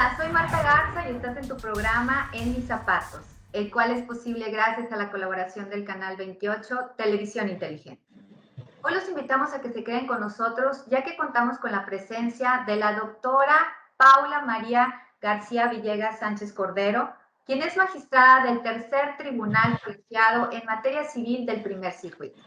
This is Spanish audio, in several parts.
Hola, soy Marta Garza y estás en tu programa En Mis Zapatos, el cual es posible gracias a la colaboración del Canal 28, Televisión Inteligente. Hoy los invitamos a que se queden con nosotros, ya que contamos con la presencia de la doctora Paula María García Villegas Sánchez Cordero, quien es magistrada del Tercer Tribunal Colegiado en materia civil del Primer Circuito.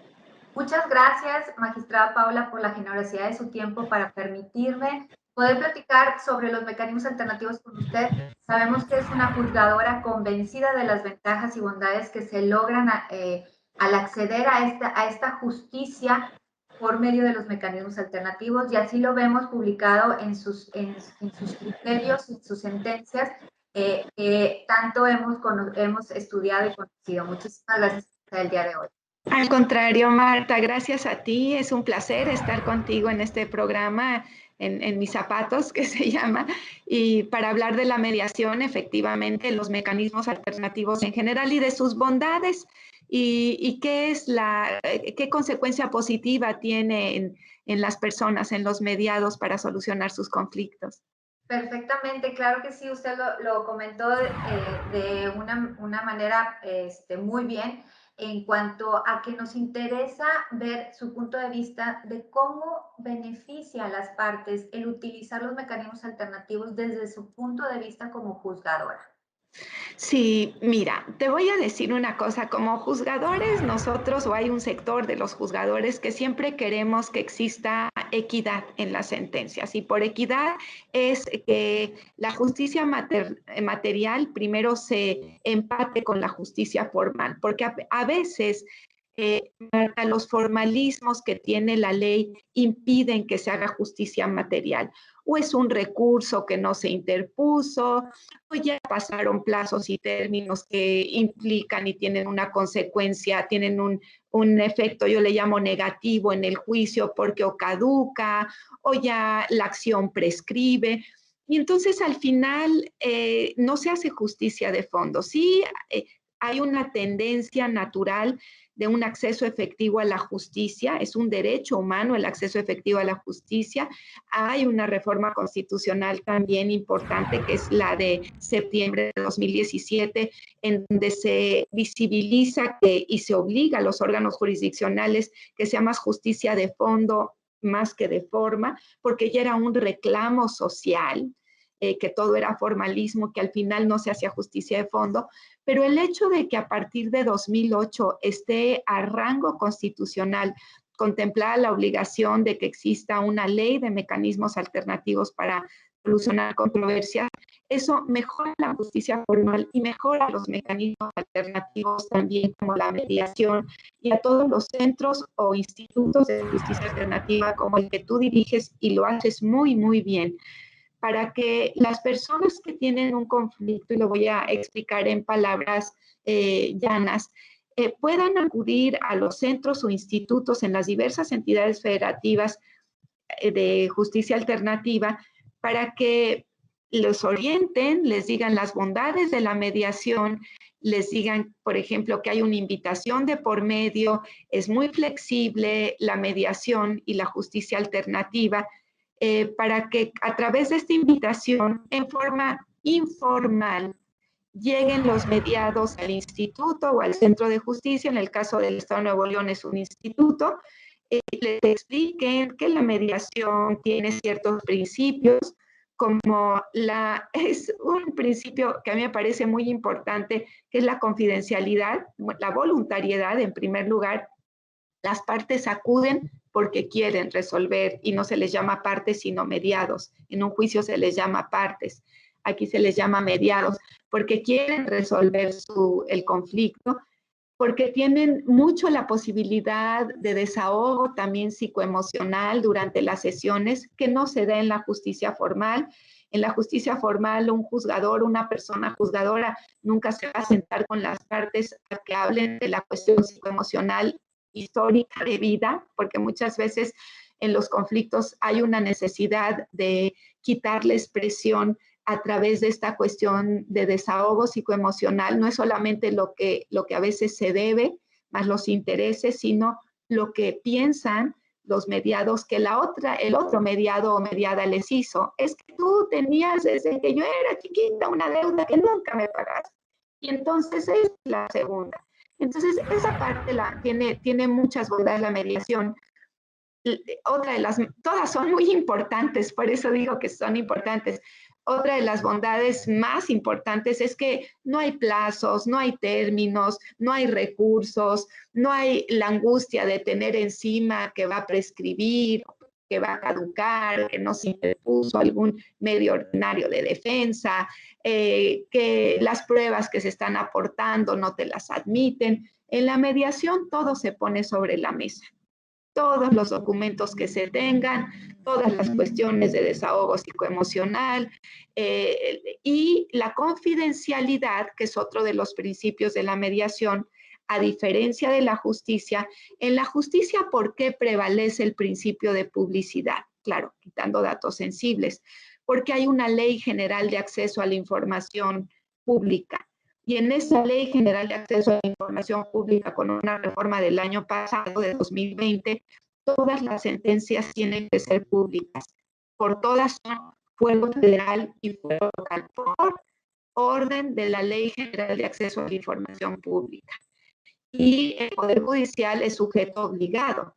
Muchas gracias, magistrada Paula, por la generosidad de su tiempo para permitirme poder platicar sobre los mecanismos alternativos con usted. Sabemos que es una juzgadora convencida de las ventajas y bondades que se logran al acceder a esta justicia por medio de los mecanismos alternativos, y así lo vemos publicado en sus criterios, en sus sentencias, que tanto hemos estudiado y conocido. Muchísimas gracias por el día de hoy. Al contrario, Marta, gracias a ti. Es un placer estar contigo en este programa, en Mis Zapatos, que se llama, y para hablar de la mediación, efectivamente, los mecanismos alternativos en general y de sus bondades y qué consecuencia positiva tiene en las personas, en los mediados para solucionar sus conflictos. Perfectamente, claro que sí, usted lo comentó de una manera muy bien en cuanto a que nos interesa ver su punto de vista de cómo beneficia a las partes el utilizar los mecanismos alternativos desde su punto de vista como juzgadora. Sí, mira, te voy a decir una cosa, como juzgadores nosotros o hay un sector de los juzgadores que siempre queremos que exista equidad en las sentencias y por equidad es que la justicia material primero se empate con la justicia formal, porque a veces los formalismos que tiene la ley impiden que se haga justicia material. O es un recurso que no se interpuso, o ya pasaron plazos y términos que implican y tienen una consecuencia, tienen un efecto, yo le llamo negativo en el juicio porque o caduca o ya la acción prescribe. Y entonces al final no se hace justicia de fondo. Sí, hay una tendencia natural de un acceso efectivo a la justicia, es un derecho humano el acceso efectivo a la justicia. Hay una reforma constitucional también importante, que es la de septiembre de 2017, en donde se visibiliza y se obliga a los órganos jurisdiccionales que sea más justicia de fondo más que de forma, porque ya era un reclamo social, que todo era formalismo, que al final no se hacía justicia de fondo, pero el hecho de que a partir de 2008 esté a rango constitucional contemplada la obligación de que exista una ley de mecanismos alternativos para solucionar controversias, eso mejora la justicia formal y mejora los mecanismos alternativos también como la mediación y a todos los centros o institutos de justicia alternativa como el que tú diriges y lo haces muy, muy bien, para que las personas que tienen un conflicto, y lo voy a explicar en palabras llanas, puedan acudir a los centros o institutos en las diversas entidades federativas de justicia alternativa para que los orienten, les digan las bondades de la mediación, les digan, por ejemplo, que hay una invitación de por medio, es muy flexible la mediación y la justicia alternativa, para que a través de esta invitación, en forma informal, lleguen los mediados al instituto o al centro de justicia, en el caso del Estado de Nuevo León es un instituto, les expliquen que la mediación tiene ciertos principios, como es un principio que a mí me parece muy importante, que es la confidencialidad, la voluntariedad en primer lugar. Las partes acuden porque quieren resolver y no se les llama partes sino mediados. En un juicio se les llama partes, aquí se les llama mediados porque quieren resolver el conflicto, porque tienen mucho la posibilidad de desahogo también psicoemocional durante las sesiones que no se da en la justicia formal. En la justicia formal, un juzgador, una persona juzgadora, nunca se va a sentar con las partes a que hablen de la cuestión psicoemocional histórica de vida, porque muchas veces en los conflictos hay una necesidad de quitarle expresión a través de esta cuestión de desahogo psicoemocional. No es solamente lo que a veces se debe, más los intereses, sino lo que piensan, los mediados que el otro mediado o mediada les hizo. Es que tú tenías desde que yo era chiquita una deuda que nunca me pagaste. Y entonces es la segunda. Entonces, esa parte tiene muchas bondades la mediación. Otra de las, todas son muy importantes, por eso digo que son importantes. Otra de las bondades más importantes es que no hay plazos, no hay términos, no hay recursos, no hay la angustia de tener encima que va a prescribir, que va a caducar, que no se interpuso algún medio ordinario de defensa, que las pruebas que se están aportando no te las admiten. En la mediación todo se pone sobre la mesa, todos los documentos que se tengan, todas las cuestiones de desahogo psicoemocional y la confidencialidad, que es otro de los principios de la mediación, a diferencia de la justicia. En la justicia, ¿por qué prevalece el principio de publicidad? Claro, quitando datos sensibles, porque hay una ley general de acceso a la información pública. Y en esa Ley General de Acceso a la Información Pública, con una reforma del año pasado, de 2020, todas las sentencias tienen que ser públicas. Por todas son fuero federal y fuero local, por orden de la Ley General de Acceso a la Información Pública. Y el Poder Judicial es sujeto obligado.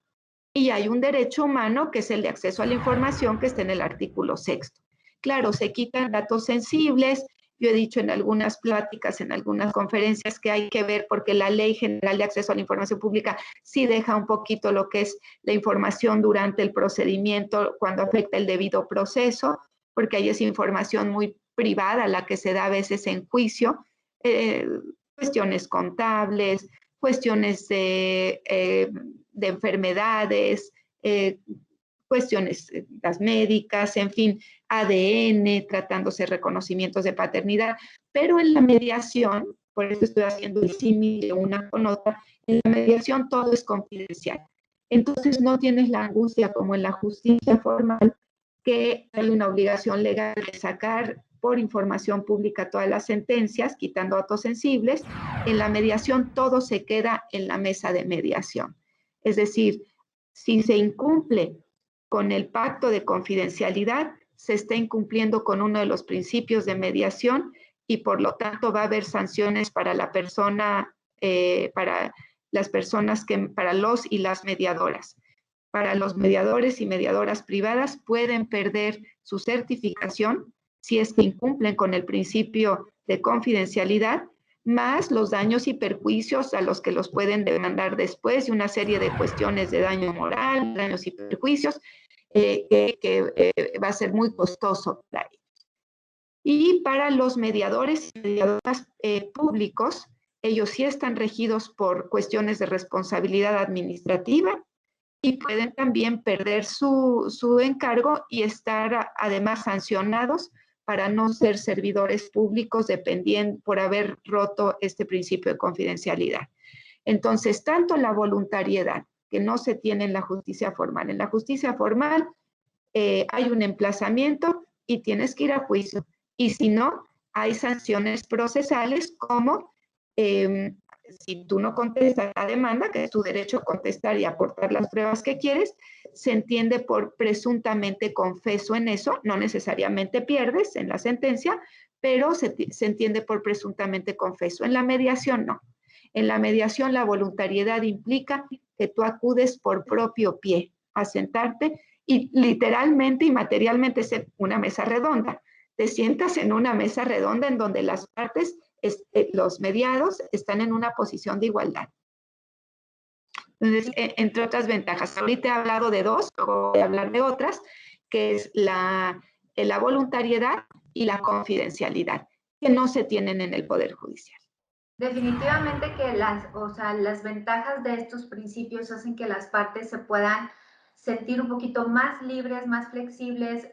Y hay un derecho humano, que es el de acceso a la información, que está en el artículo 6. Claro, se quitan datos sensibles. Yo he dicho en algunas pláticas, en algunas conferencias, que hay que ver, porque la Ley General de Acceso a la Información Pública sí deja un poquito lo que es la información durante el procedimiento, cuando afecta el debido proceso, porque ahí es información muy privada la que se da a veces en juicio, cuestiones contables, cuestiones de enfermedades, cuestiones las médicas, en fin, ADN, tratándose reconocimientos de paternidad, pero en la mediación, por eso estoy haciendo el símil de una con otra, en la mediación todo es confidencial. Entonces no tienes la angustia como en la justicia formal, que hay una obligación legal de sacar por información pública todas las sentencias, quitando datos sensibles. En la mediación todo se queda en la mesa de mediación. Es decir, si se incumple con el pacto de confidencialidad, se está incumpliendo con uno de los principios de mediación y por lo tanto va a haber sanciones para la persona, para las personas para los y las mediadoras. Para los mediadores y mediadoras privadas pueden perder su certificación si es que incumplen con el principio de confidencialidad, más los daños y perjuicios a los que los pueden demandar después, y una serie de cuestiones de daño moral, daños y perjuicios, que va a ser muy costoso para ellos. Y para los mediadores y mediadoras públicos, ellos sí están regidos por cuestiones de responsabilidad administrativa y pueden también perder su encargo y estar además sancionados para no ser servidores públicos por haber roto este principio de confidencialidad. Entonces, tanto la voluntariedad, que no se tiene en la justicia formal. En la justicia formal hay un emplazamiento y tienes que ir a juicio. Y si no, hay sanciones procesales como si tú no contestas la demanda, que es tu derecho a contestar y aportar las pruebas que quieres, se entiende por presuntamente confeso en eso, no necesariamente pierdes en la sentencia, pero se entiende por presuntamente confeso. En la mediación no. En la mediación la voluntariedad implica que tú acudes por propio pie a sentarte y literalmente y materialmente es una mesa redonda. Te sientas en una mesa redonda en donde las partes, los mediados, están en una posición de igualdad. Entonces, entre otras ventajas, ahorita he hablado de dos, luego voy a hablar de otras, que es la voluntariedad y la confidencialidad, que no se tienen en el Poder Judicial. Definitivamente que las ventajas de estos principios hacen que las partes se puedan sentir un poquito más libres, más flexibles,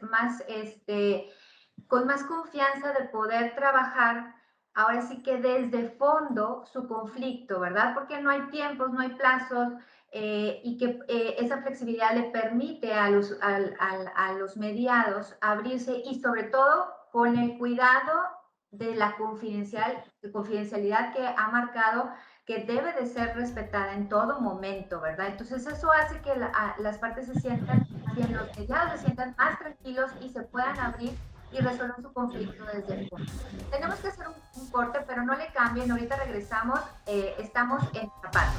con más confianza de poder trabajar, ahora sí que desde fondo, su conflicto, ¿verdad? Porque no hay tiempos, no hay plazos, y que esa flexibilidad le permite a los mediados abrirse y sobre todo con el cuidado de la confidencialidad que ha marcado que debe de ser respetada en todo momento, ¿verdad? Entonces eso hace que las partes se sientan, bien, los mediados se sientan más tranquilos y se puedan abrir y resolver su conflicto desde el punto. Tenemos que hacer un corte, pero no le cambien, ahorita regresamos, estamos en zapatos.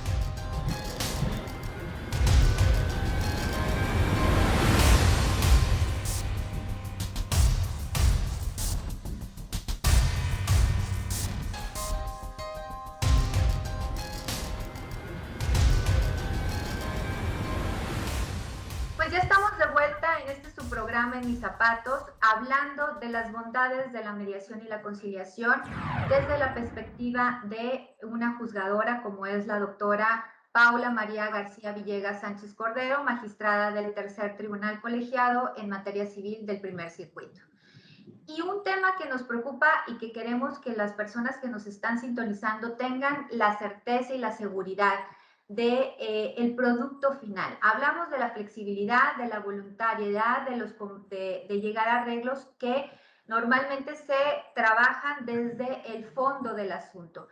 Pues ya estamos de vuelta en este su programa En Mis Zapatos, hablando de las bondades de la mediación y la conciliación desde la perspectiva de una juzgadora como es la doctora Paula María García Villegas Sánchez Cordero, magistrada del Tercer Tribunal Colegiado en materia civil del Primer Circuito. Y un tema que nos preocupa y que queremos que las personas que nos están sintonizando tengan la certeza y la seguridad de el producto final. Hablamos de la flexibilidad, de la voluntariedad, de llegar a arreglos que normalmente se trabajan desde el fondo del asunto.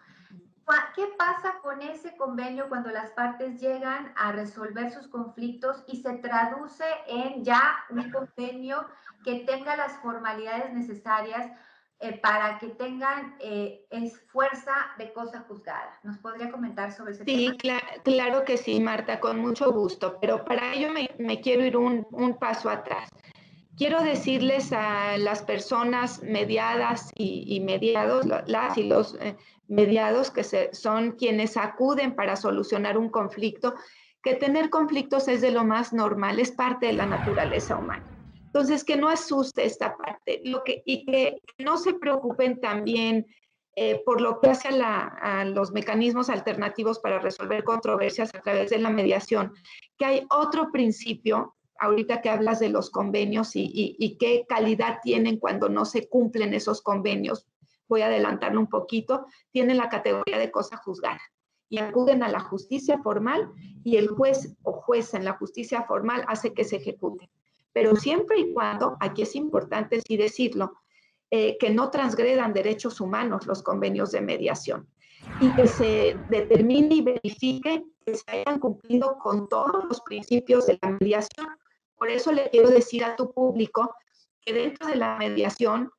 ¿Qué pasa con ese convenio cuando las partes llegan a resolver sus conflictos y se traduce en ya un convenio que tenga las formalidades necesarias para que tengan fuerza de cosa juzgada? ¿Nos podría comentar sobre ese tema? Sí, claro que sí, Marta, con mucho gusto, pero para ello me quiero ir un paso atrás. Quiero decirles a las personas mediadas y mediados, las y los mediados que son quienes acuden para solucionar un conflicto, que tener conflictos es de lo más normal, es parte de la naturaleza humana. Entonces, que no asuste esta parte y que no se preocupen también por lo que hace a los mecanismos alternativos para resolver controversias a través de la mediación, que hay otro principio, ahorita que hablas de los convenios y qué calidad tienen cuando no se cumplen esos convenios, voy a adelantarlo un poquito, tienen la categoría de cosa juzgada y acuden a la justicia formal y el juez o jueza en la justicia formal hace que se ejecute. Pero siempre y cuando, aquí es importante sí decirlo, que no transgredan derechos humanos los convenios de mediación y que se determine y verifique que se hayan cumplido con todos los principios de la mediación. Por eso le quiero decir a tu público que dentro de la mediación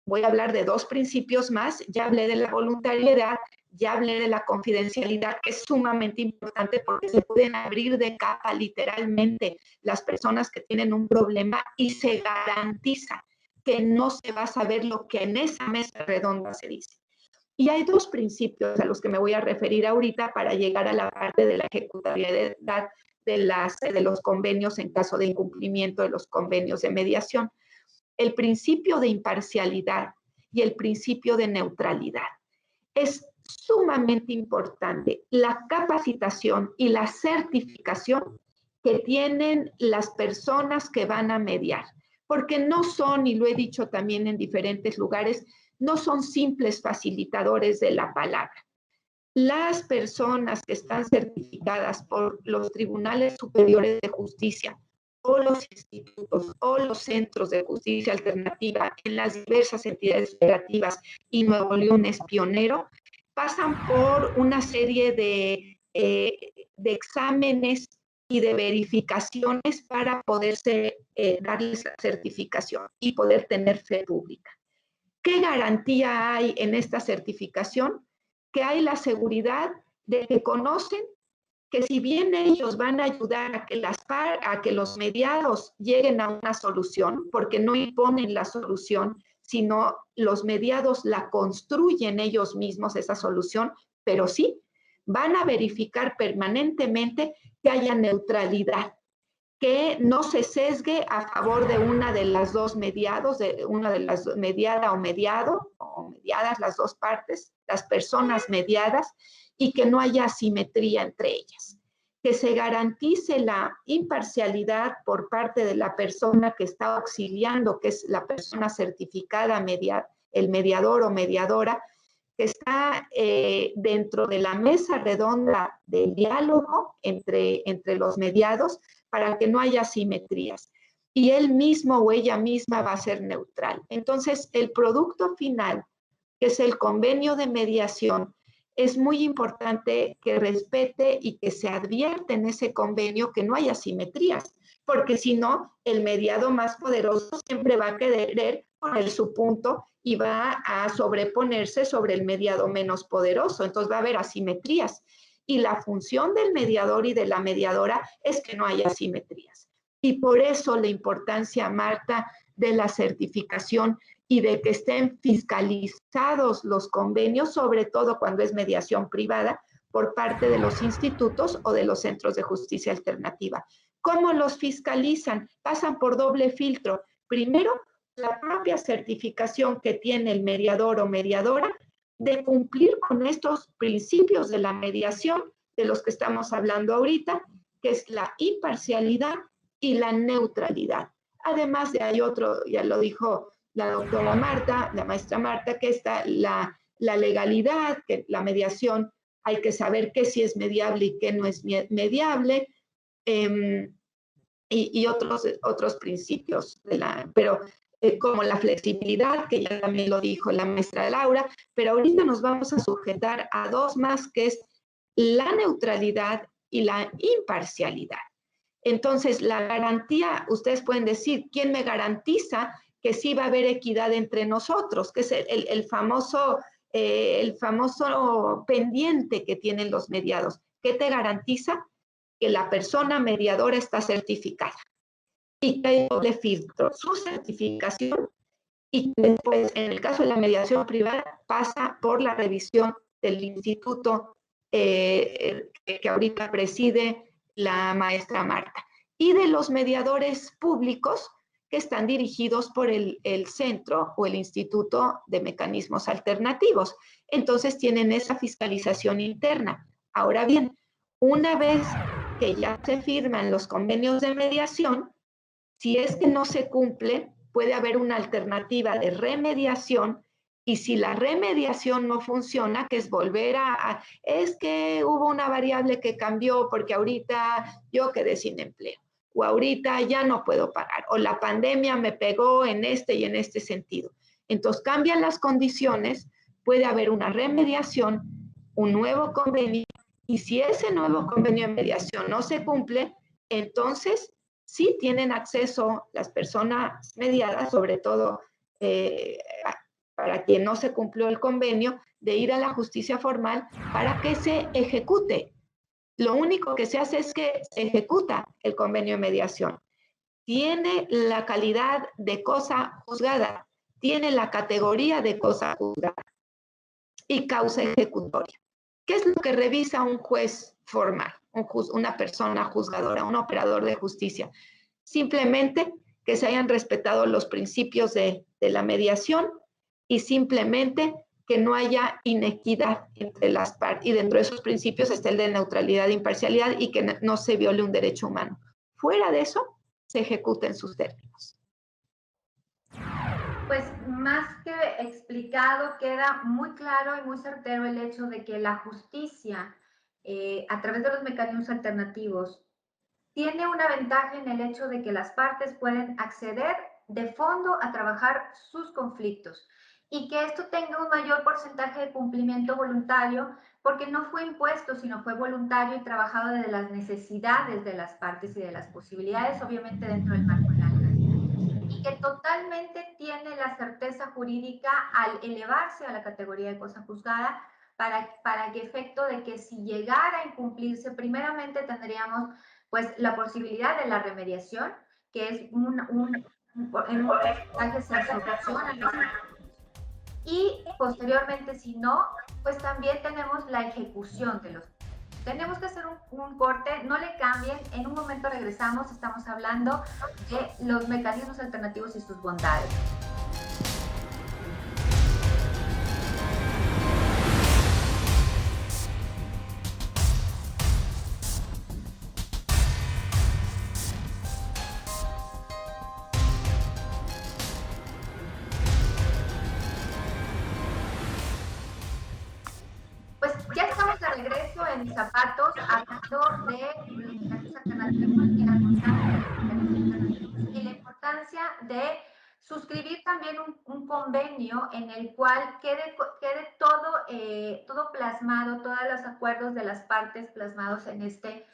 voy a hablar de dos principios más. Ya hablé de la voluntariedad, ya hablé de la confidencialidad, que es sumamente importante porque se pueden abrir de capa literalmente las personas que tienen un problema y se garantiza que no se va a saber lo que en esa mesa redonda se dice. Y hay dos principios a los que me voy a referir ahorita para llegar a la parte de la ejecutabilidad de los convenios en caso de incumplimiento de los convenios de mediación. El principio de imparcialidad y el principio de neutralidad. Es sumamente importante la capacitación y la certificación que tienen las personas que van a mediar, porque no son, y lo he dicho también en diferentes lugares, no son simples facilitadores de la palabra. Las personas que están certificadas por los tribunales superiores de justicia o los institutos o los centros de justicia alternativa en las diversas entidades federativas, y Nuevo León es pionero, pasan por una serie de exámenes y de verificaciones para poderse darles la certificación y poder tener fe pública. ¿Qué garantía hay en esta certificación? Que hay la seguridad de que conocen que si bien ellos van a ayudar a que los mediados lleguen a una solución, porque no imponen la solución, sino los mediados la construyen ellos mismos esa solución, pero sí van a verificar permanentemente que haya neutralidad, que no se sesgue a favor de una de las dos mediados, de una de las mediada o mediado, o mediadas las dos partes, las personas mediadas, y que no haya asimetría entre ellas. Que se garantice la imparcialidad por parte de la persona que está auxiliando, que es la persona certificada, el mediador o mediadora, que está dentro de la mesa redonda del diálogo entre los mediados, para que no haya asimetrías. Y él mismo o ella misma va a ser neutral. Entonces, el producto final, que es el convenio de mediación, es muy importante que respete y que se advierte en ese convenio que no haya asimetrías, porque si no, el mediado más poderoso siempre va a querer poner su punto y va a sobreponerse sobre el mediado menos poderoso. Entonces va a haber asimetrías. Y la función del mediador y de la mediadora es que no haya asimetrías. Y por eso la importancia, Marta, de la certificación y de que estén fiscalizados los convenios, sobre todo cuando es mediación privada, por parte de los institutos o de los centros de justicia alternativa. ¿Cómo los fiscalizan? Pasan por doble filtro. Primero, la propia certificación que tiene el mediador o mediadora de cumplir con estos principios de la mediación de los que estamos hablando ahorita, que es la imparcialidad y la neutralidad. Además de hay otro, ya lo dijo la doctora Marta, la maestra Marta, que está la legalidad, que la mediación hay que saber qué sí es mediable y qué no es mediable, y otros principios, pero como la flexibilidad, que ya también lo dijo la maestra Laura, pero ahorita nos vamos a sujetar a dos más, que es la neutralidad y la imparcialidad. Entonces, la garantía, ustedes pueden decir, ¿quién me garantiza que sí va a haber equidad entre nosotros? Que es el famoso pendiente que tienen los mediados. ¿Qué te garantiza? Que la persona mediadora está certificada y que hay doble filtro, su certificación, y después, en el caso de la mediación privada, pasa por la revisión del instituto que ahorita preside la maestra Marta, y de los mediadores públicos que están dirigidos por el Centro o el Instituto de Mecanismos Alternativos. Entonces tienen esa fiscalización interna. Ahora bien, una vez que ya se firman los convenios de mediación, si es que no se cumple, puede haber una alternativa de remediación, y si la remediación no funciona, que es volver es que hubo una variable que cambió porque ahorita yo quedé sin empleo, o ahorita ya no puedo pagar, o la pandemia me pegó en este y en este sentido. Entonces cambian las condiciones, puede haber una remediación, un nuevo convenio, y si ese nuevo convenio de mediación no se cumple, entonces sí tienen acceso las personas mediadas, sobre todo para quien no se cumplió el convenio, de ir a la justicia formal para que se ejecute. Lo único que se hace es que se ejecuta el convenio de mediación. Tiene la calidad de cosa juzgada, tiene la categoría de cosa juzgada y causa ejecutoria. ¿Qué es lo que revisa un juez formal, una persona juzgadora, un operador de justicia? Simplemente que se hayan respetado los principios de la mediación, y simplemente que no haya inequidad entre las partes, y dentro de esos principios está el de neutralidad e imparcialidad, y que no se viole un derecho humano. Fuera de eso, se ejecuta en sus términos. Pues más que explicado, queda muy claro y muy certero el hecho de que la justicia, a través de los mecanismos alternativos, tiene una ventaja en el hecho de que las partes pueden acceder de fondo a trabajar sus conflictos, y que esto tenga un mayor porcentaje de cumplimiento voluntario, porque no fue impuesto, sino fue voluntario y trabajado desde las necesidades de las partes y de las posibilidades, obviamente dentro del marco legal, y que totalmente tiene la certeza jurídica al elevarse a la categoría de cosa juzgada, para que efecto de que si llegara a incumplirse, primeramente tendríamos pues la posibilidad de la remediación, que es en un porcentaje se soluciona los conflictos, y posteriormente, si no, pues también tenemos la ejecución de los. Tenemos que hacer un corte, no le cambien, en un momento regresamos, estamos hablando de los mecanismos alternativos y sus bondades. Pues ya estamos de regreso en Mis Zapatos, hablando de los mecanismos alternativos y la importancia de suscribir también un convenio en el cual quede todo, todo plasmado, todos los acuerdos de las partes plasmados en este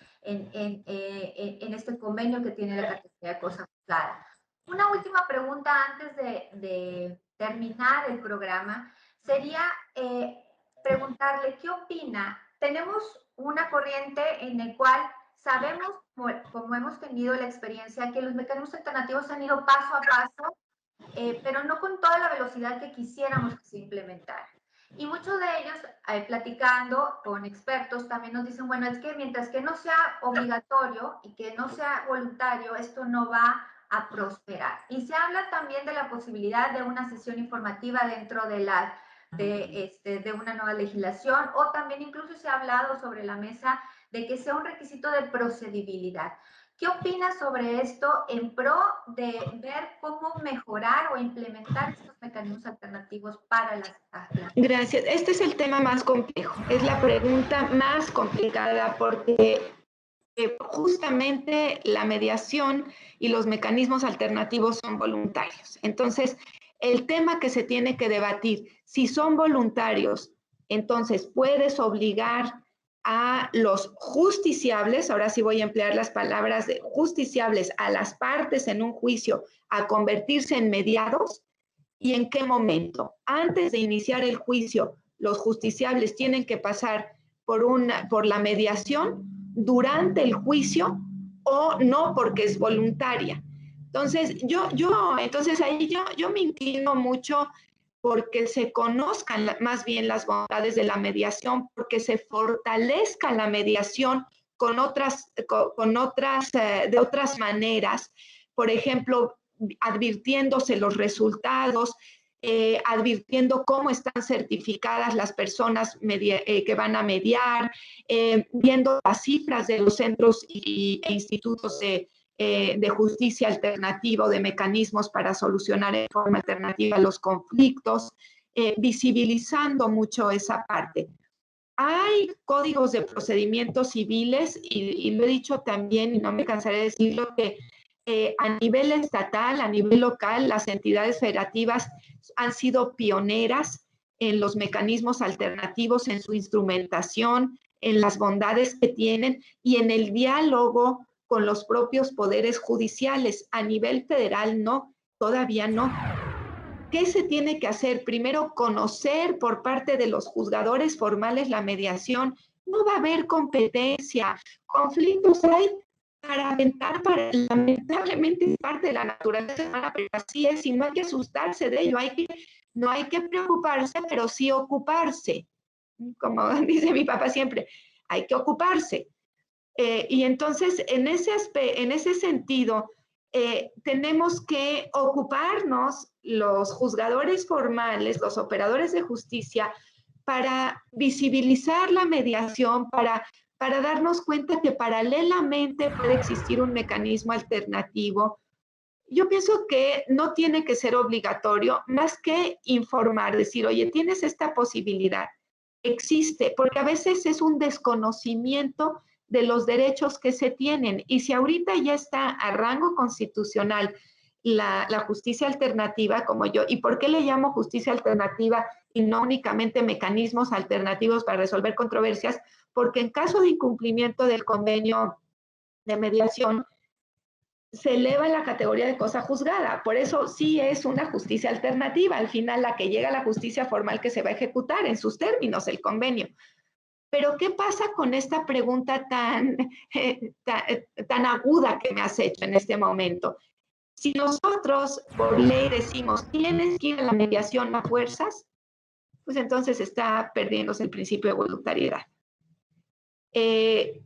convenio que tiene la categoría de cosa juzgada. Una última pregunta antes de terminar el programa sería preguntarle qué opina. Tenemos una corriente en la cual sabemos, como hemos tenido la experiencia, que los mecanismos alternativos han ido paso a paso, pero no con toda la velocidad que quisiéramos que se implementara. Y muchos de ellos, platicando con expertos, también nos dicen, bueno, es que mientras que no sea obligatorio y que no sea voluntario, esto no va a prosperar. Y se habla también de la posibilidad de una sesión informativa dentro de una nueva legislación, o también incluso se ha hablado sobre la mesa de que sea un requisito de procedibilidad. ¿Qué opinas sobre esto en pro de ver cómo mejorar o implementar estos mecanismos alternativos para las Gracias. Este es el tema más complejo. Es la pregunta más complicada porque justamente la mediación y los mecanismos alternativos son voluntarios. Entonces, el tema que se tiene que debatir, si son voluntarios, entonces puedes obligar a los justiciables, ahora sí voy a emplear las palabras de justiciables, a las partes en un juicio a convertirse en mediados. ¿Y en qué momento? Antes de iniciar el juicio, los justiciables tienen que pasar por la mediación durante el juicio o no porque es voluntaria. Entonces, entonces ahí yo me inclino mucho porque se conozcan más bien las bondades de la mediación, porque se fortalezca la mediación con otras, de otras maneras. Por ejemplo, advirtiéndose los resultados, advirtiendo cómo están certificadas las personas que van a mediar, viendo las cifras de los centros e institutos de justicia alternativa o de mecanismos para solucionar en forma alternativa los conflictos, visibilizando mucho esa parte. Hay códigos de procedimientos civiles y lo he dicho también y no me cansaré de decirlo que a nivel estatal, a nivel local, las entidades federativas han sido pioneras en los mecanismos alternativos, en su instrumentación, en las bondades que tienen y en el diálogo con los propios poderes judiciales. A nivel federal no, todavía no. ¿Qué se tiene que hacer? Primero, conocer por parte de los juzgadores formales la mediación. No va a haber competencia, conflictos hay para aventar, lamentablemente es parte de la naturaleza humana, pero así es, y no hay que asustarse de ello, no hay que preocuparse, pero sí ocuparse. Como dice mi papá siempre, hay que ocuparse. Y entonces, en ese sentido, tenemos que ocuparnos los juzgadores formales, los operadores de justicia, para visibilizar la mediación, para darnos cuenta que paralelamente puede existir un mecanismo alternativo. Yo pienso que no tiene que ser obligatorio, más que informar, decir, oye, tienes esta posibilidad, existe, porque a veces es un desconocimiento de los derechos que se tienen. Y si ahorita ya está a rango constitucional la justicia alternativa, como yo, ¿y por qué le llamo justicia alternativa y no únicamente mecanismos alternativos para resolver controversias? Porque en caso de incumplimiento del convenio de mediación, se eleva la categoría de cosa juzgada. Por eso sí es una justicia alternativa. Al final, la que llega a la justicia formal que se va a ejecutar en sus términos, el convenio. Pero, ¿qué pasa con esta pregunta tan aguda que me has hecho en este momento? Si nosotros, por ley, decimos, tienes que ir a la mediación a fuerzas, pues entonces está perdiéndose el principio de voluntariedad. Le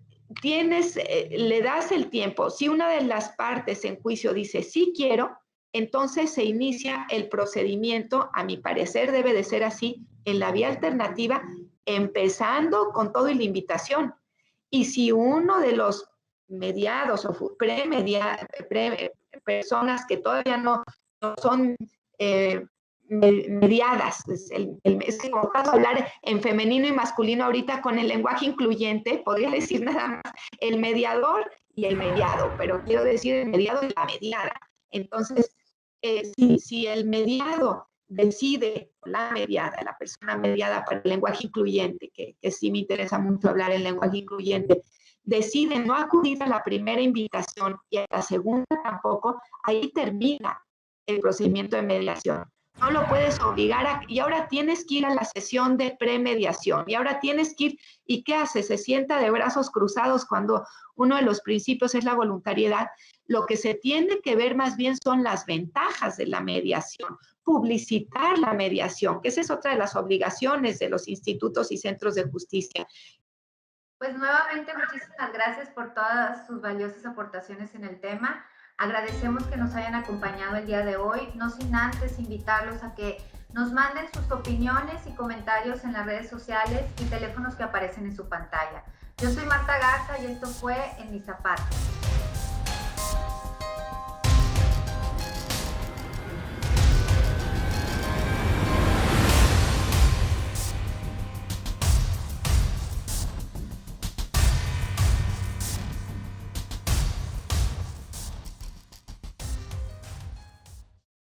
das el tiempo. Si una de las partes en juicio dice, sí quiero, entonces se inicia el procedimiento, a mi parecer debe de ser así, en la vía alternativa, empezando con todo y la invitación. Y si uno de los mediados o personas que todavía no son mediadas, es como hablar en femenino y masculino ahorita con el lenguaje incluyente, podría decir nada más el mediador y el mediado, pero quiero decir el mediado y la mediada. Entonces, si el mediado decide, la mediada, la persona mediada para el lenguaje incluyente, que sí me interesa mucho hablar en lenguaje incluyente, decide no acudir a la primera invitación y a la segunda tampoco, ahí termina el procedimiento de mediación. No lo puedes obligar y ahora tienes que ir a la sesión de premediación, y ahora tienes que ir, ¿y qué hace? Se sienta de brazos cruzados cuando uno de los principios es la voluntariedad. Lo que se tiene que ver más bien son las ventajas de la mediación, publicitar la mediación, que esa es otra de las obligaciones de los institutos y centros de justicia. Pues nuevamente muchísimas gracias por todas sus valiosas aportaciones en el tema. Agradecemos que nos hayan acompañado el día de hoy, no sin antes invitarlos a que nos manden sus opiniones y comentarios en las redes sociales y teléfonos que aparecen en su pantalla. Yo soy Marta Garza y esto fue En Mis Zapatos.